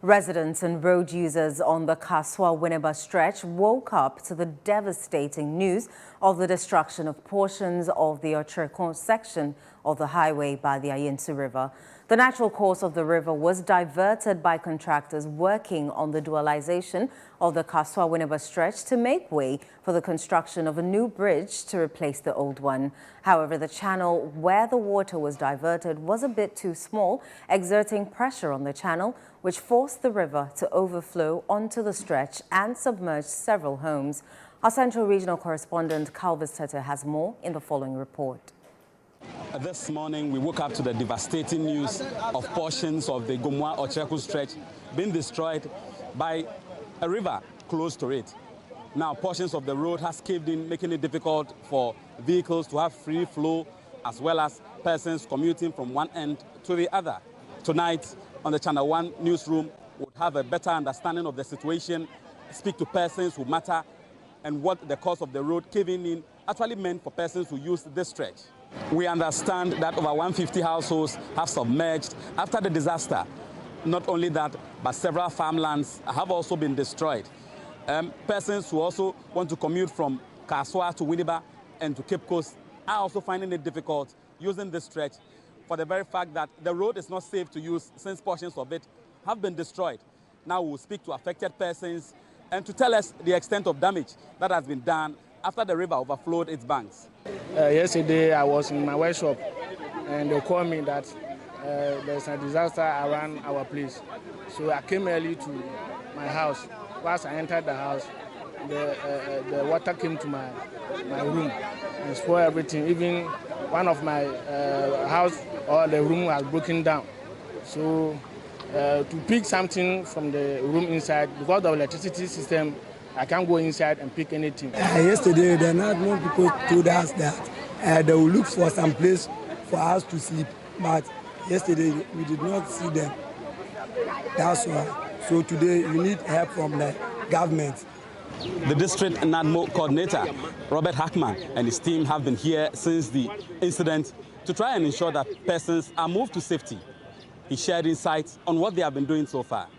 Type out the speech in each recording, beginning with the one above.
Residents and road users on the Kaswa-Winneba stretch woke up to the devastating news of the destruction of portions of the Ochirikon section of the highway by the Ayensu River. The natural course of the river was diverted by contractors working on the dualization of the Kaswa-Winneba stretch to make way for the construction of a new bridge to replace the old one. However, the channel where the water was diverted was a bit too small, exerting pressure on the channel, which forced the river to overflow onto the stretch and submerge several homes. Our Central Regional correspondent Calvis Tete has more in the following report. This morning, we woke up to the devastating news of portions of the Gomwa-Ochirikon stretch being destroyed by a river close to it. Now, portions of the road has caved in, making it difficult for vehicles to have free flow, as well as persons commuting from one end to the other. Tonight, on the ChannelOne newsroom, we'll have a better understanding of the situation, speak to persons who matter, and what the cause of the road caving in actually meant for persons who use this stretch. We understand that over 150 households have submerged after the disaster. Not only that, but several farmlands have also been destroyed. Persons who also want to commute from Kaswa to Winneba and to Cape Coast are also finding it difficult using this stretch for the very fact that the road is not safe to use since portions of it have been destroyed. Now we'll speak to affected persons and to tell us the extent of damage that has been done after the river overflowed its banks. Yesterday I was in my workshop and they called me that there's a disaster around our place. So I came early to my house. Once I entered the house, the water came to my room and spoiled everything. Even one of my house or the room was broken down. So to pick something from the room inside, because of the electricity system, I can't go inside and pick anything. Yesterday, the Nadmo people told us that they will look for some place for us to sleep. But yesterday, we did not see them. That's why. So today, we need help from the government. The district NADMO coordinator, Robert Hackman, and his team have been here since the incident to try and ensure that persons are moved to safety. He shared insights on what they have been doing so far.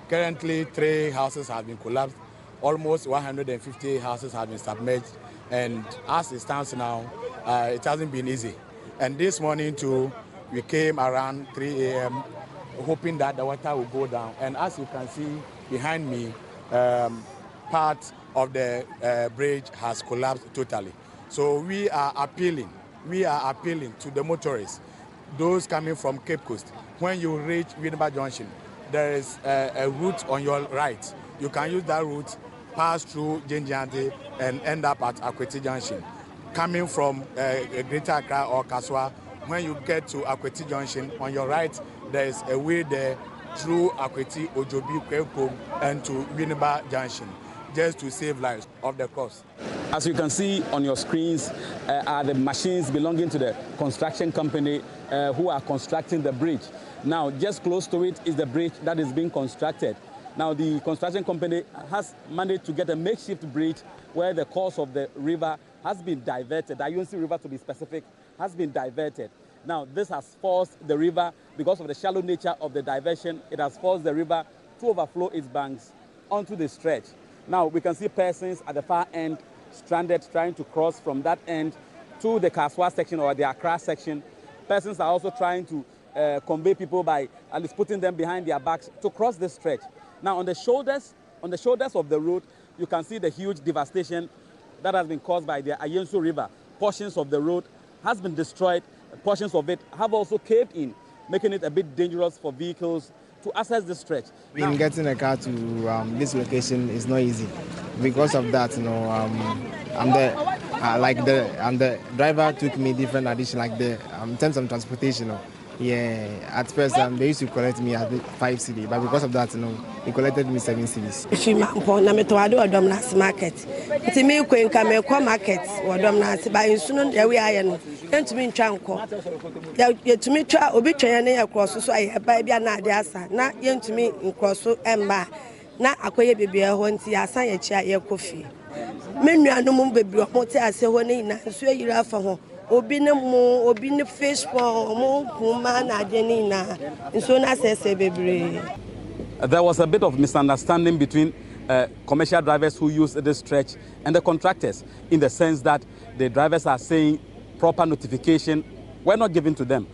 Currently, 3 houses have been collapsed. Almost 150 houses have been submerged, and as it stands now, it hasn't been easy. And this morning too, we came around 3 a.m. hoping that the water will go down. And as you can see behind me, part of the bridge has collapsed totally. So we are appealing to the motorists, those coming from Cape Coast. When you reach Winneba Junction, there is a route on your right. You can use that route, pass through Jinjiante and end up at Akweti Junction. Coming from Greater Accra or Kaswa, when you get to Akweti Junction, on your right, there is a way there through Akweti, Ojobi, Kweko, and to Winneba Junction, just to save lives of the course. As you can see on your screens are the machines belonging to the construction company who are constructing the bridge. Now, just close to it is the bridge that is being constructed. Now, the construction company has managed to get a makeshift bridge where the course of the river has been diverted. The Ayensu River, to be specific, has been diverted. Now, this has forced the river, because of the shallow nature of the diversion, it has forced the river to overflow its banks onto the stretch. Now, we can see persons at the far end stranded, trying to cross from that end to the Kaswa section or the Accra section. Persons are also trying to convey people by at least putting them behind their backs to cross this stretch. Now, on the shoulders of the road, you can see the huge devastation that has been caused by the Ayensu River. Portions of the road has been destroyed. Portions of it have also caved in, making it a bit dangerous for vehicles to access the stretch. Getting a car to this location is not easy. Because of that, you know, the driver took me different addition, like in terms of transportation. You know. Yeah, at first they used to collect me at 5 cedis, but because of that, you know, he collected me 7 cedis. Market. It's me going come market or domnas by soon we are and to me tranco. Yet to me try obituary across so I buy Biana, not young to me in cross emba, not acquire baby when see a sign a chair coffee. Men are no more baby or motor as a one in a swear you are for home. Obine fish for more woman adenina and so na say baby. There was a bit of misunderstanding between commercial drivers who use this stretch and the contractors, in the sense that the drivers are saying proper notification were not given to them,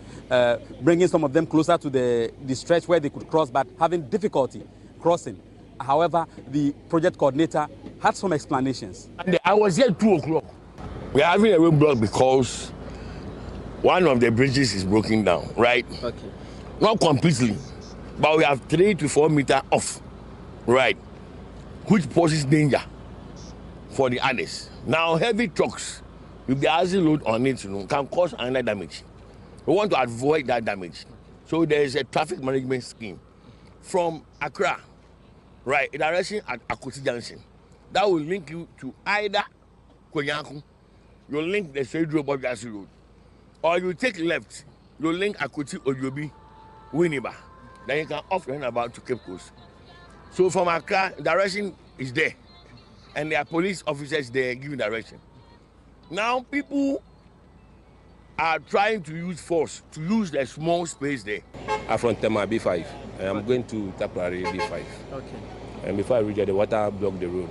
bringing some of them closer to the stretch where they could cross, but having difficulty crossing. However, the project coordinator had some explanations. And I was here at 2 o'clock. We are having a roadblock because one of the bridges is broken down, right? Okay. Not completely, but we have 3 to 4 meters off, right? Which poses danger for the others. Now, heavy trucks, if the acid load on it, can cause another damage. We want to avoid that damage. So there is a traffic management scheme from Accra, right, in direction at Akoti Junction. That will link you to either Konyaku, you'll link the Cedro Bobjasi Road, or you take left, you'll link Akoti Ojobi, Winneba. Then you can off and about to Cape Coast. So from Accra, direction is there, and there are police officers there giving direction. Now people are trying to use force to use the small space there. I'm from Tema B5. I'm going to Taprari B5. Okay. And before I reach there, the water blocked the road.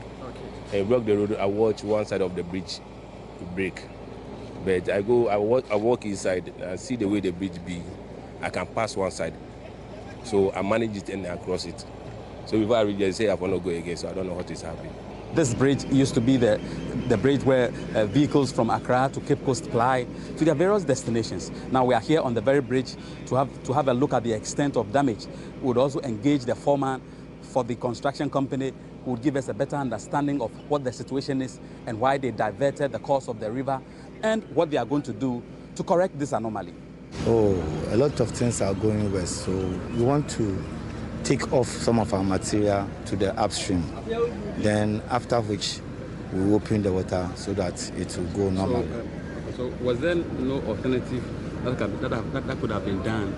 Okay. And blocked the road. I watch one side of the bridge break. But I walk inside and see the way the bridge be. I can pass one side. So I manage it and I cross it. So before I reach there, I say I want to go again, so I don't know what is happening. This bridge used to be the bridge where vehicles from Accra to Cape Coast ply to their various destinations. Now we are here on the very bridge to have a look at the extent of damage. We would also engage the foreman for the construction company, who would give us a better understanding of what the situation is and why they diverted the course of the river and what they are going to do to correct this anomaly. Oh, a lot of things are going west, so we want to take off some of our material to the upstream. Then after which we open the water so that it will go normal. So was there no alternative that could have been done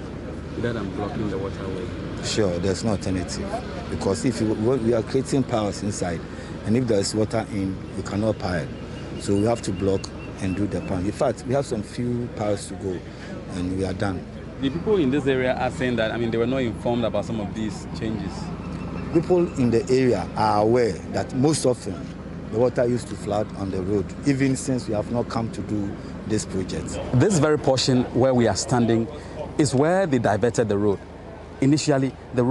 rather than blocking the waterway? Sure, there's no alternative, because if we are creating piles inside, and if there is water in, we cannot pile. So we have to block and do the pile. In fact, we have some few piles to go, and we are done. The people in this area are saying that, they were not informed about some of these changes. People in the area are aware that most often the water used to flood on the road, even since we have not come to do this project. This very portion where we are standing is where they diverted the road. Initially, the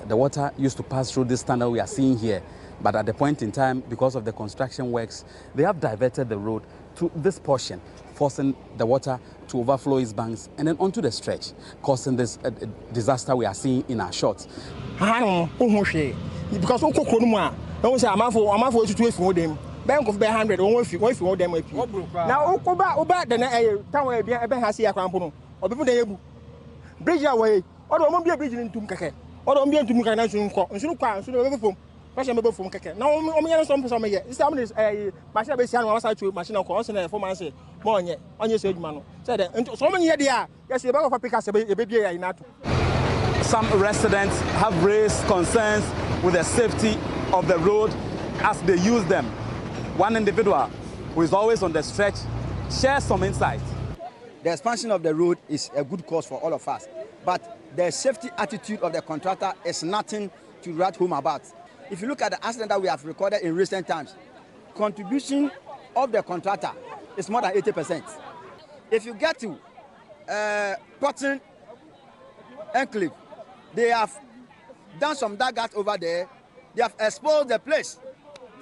water used to pass through this tunnel we are seeing here, but at the point in time, because of the construction works, they have diverted the road to this portion, forcing the water to overflow its banks and then onto the stretch, causing this disaster we are seeing in our shots. Because don't say I'm for to them. Bank of 100 for them. Now, the town has here, or people they bridge away, or don't be a bridge into Kaka, or don't be into Mukanation, and soon come, so from from Kaka. Now, only some year. This time is a machine based on side to machine course and for months more on your stage man. Said so many years, yes, a bag of pickers a baby in that. Some residents have raised concerns with the safety of the road as they use them. One individual who is always on the stretch shares some insight. The expansion of the road is a good cause for all of us, but the safety attitude of the contractor is nothing to write home about. If you look at the accident that we have recorded in recent times, contribution of the contractor is more than 80%. If you get to Potton Enclave, they have done some daggers over there. They have exposed the place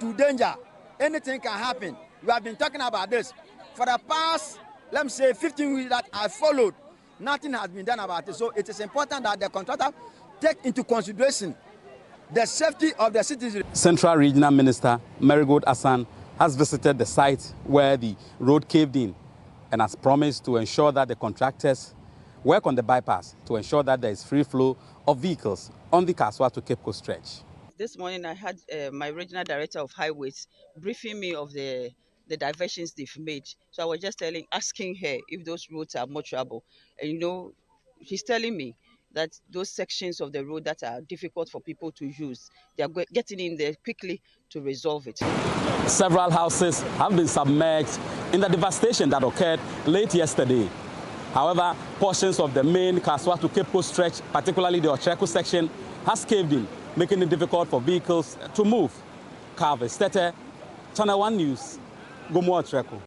to danger. Anything can happen. We have been talking about this for the past, let me say, 15 weeks that I followed. Nothing has been done about it. So it is important that the contractor take into consideration the safety of the citizens. Central Regional Minister Marigold Hassan has visited the site where the road caved in and has promised to ensure that the contractors work on the bypass to ensure that there is free flow of vehicles on the Kaswa to Cape Coast stretch. This morning I had my regional director of highways briefing me of the diversions they've made. So I was just asking her if those roads are more trouble. And she's telling me that those sections of the road that are difficult for people to use, they are getting in there quickly to resolve it. Several houses have been submerged in the devastation that occurred late yesterday. However, portions of the main Kaswa to Cape Coast stretch, particularly the Ocheku section, has caved in, making it difficult for vehicles to move. Carver Stete, Channel One News, Gomoa Treko.